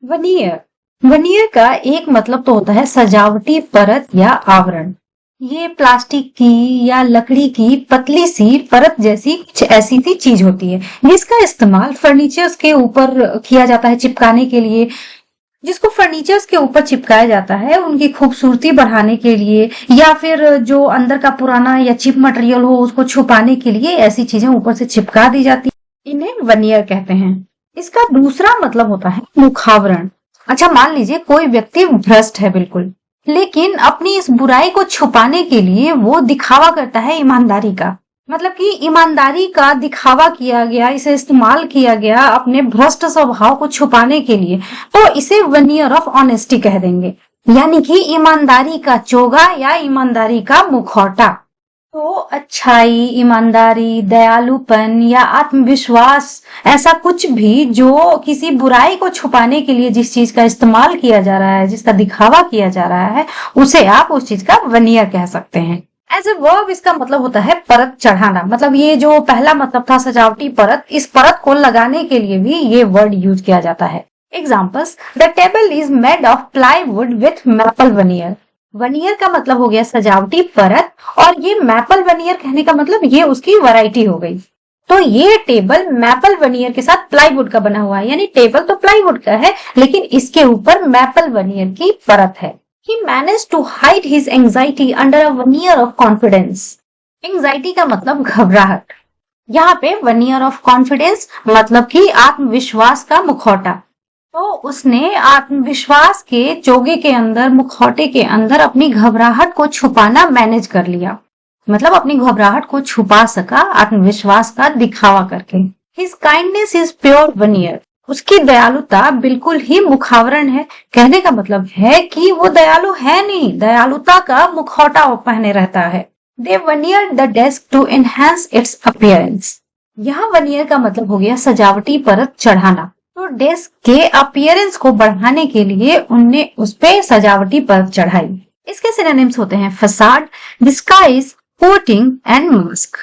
वनियर veneer का एक मतलब तो होता है सजावटी परत या आवरण। ये प्लास्टिक की या लकड़ी की पतली सी परत जैसी कुछ ऐसी सी चीज होती है जिसका इस्तेमाल फर्नीचर्स के ऊपर किया जाता है चिपकाने के लिए। जिसको फर्नीचर्स के ऊपर चिपकाया जाता है उनकी खूबसूरती बढ़ाने के लिए, या फिर जो अंदर का पुराना या चिप मटेरियल हो उसको छुपाने के लिए ऐसी चीजें ऊपर से चिपका दी जाती है। इन्हें वनियर कहते हैं। इसका दूसरा मतलब होता है मुखावरण। अच्छा, मान लीजिए कोई व्यक्ति भ्रष्ट है बिल्कुल, लेकिन अपनी इस बुराई को छुपाने के लिए वो दिखावा करता है ईमानदारी का। मतलब कि ईमानदारी का दिखावा किया गया, इसे इस्तेमाल किया गया अपने भ्रष्ट स्वभाव को छुपाने के लिए, तो इसे वनियर ऑफ ऑनेस्टी कह देंगे। यानी कि ईमानदारी का चोगा या ईमानदारी का मुखौटा। तो अच्छाई, ईमानदारी, दयालुपन या आत्मविश्वास, ऐसा कुछ भी जो किसी बुराई को छुपाने के लिए जिस चीज का इस्तेमाल किया जा रहा है, जिसका दिखावा किया जा रहा है, उसे आप उस चीज का वनियर कह सकते हैं। एज ए वर्ब इसका मतलब होता है परत चढ़ाना। मतलब ये जो पहला मतलब था सजावटी परत, इस परत को लगाने के लिए भी ये वर्ड यूज किया जाता है। Examples: the table is made of plywood with maple veneer. Veneer का मतलब हो गया सजावटी परत, और ये मैपल वनियर कहने का मतलब ये उसकी वैरायटी हो गई। तो ये टेबल मैपल वनियर के साथ प्लाईवुड का बना हुआ है, यानी टेबल तो प्लाईवुड का है लेकिन इसके ऊपर मैपल वनियर की परत है। He managed to hide his anxiety under a veneer of confidence. Anxiety का मतलब घबराहट। यहाँ पे veneer of confidence मतलब कि आत्मविश्वास का मुखौटा। तो उसने आत्मविश्वास के चोगे के अंदर, मुखौटे के अंदर अपनी घबराहट को छुपाना मैनेज कर लिया। मतलब अपनी घबराहट को छुपा सका आत्मविश्वास का दिखावा करके। His kindness is pure veneer. उसकी दयालुता बिल्कुल ही मुखावरण है। कहने का मतलब है कि वो दयालु है नहीं, दयालुता का मुखौटा वो पहने रहता है। They veneered the desk to enhance its appearance. यहाँ वनियर का मतलब हो गया सजावटी परत चढ़ाना। तो डेस्क के अपीयरेंस को बढ़ाने के लिए उनने उस पे सजावटी परत चढ़ाई। इसके सिनोनिम्स होते हैं facade, disguise, coating and mask.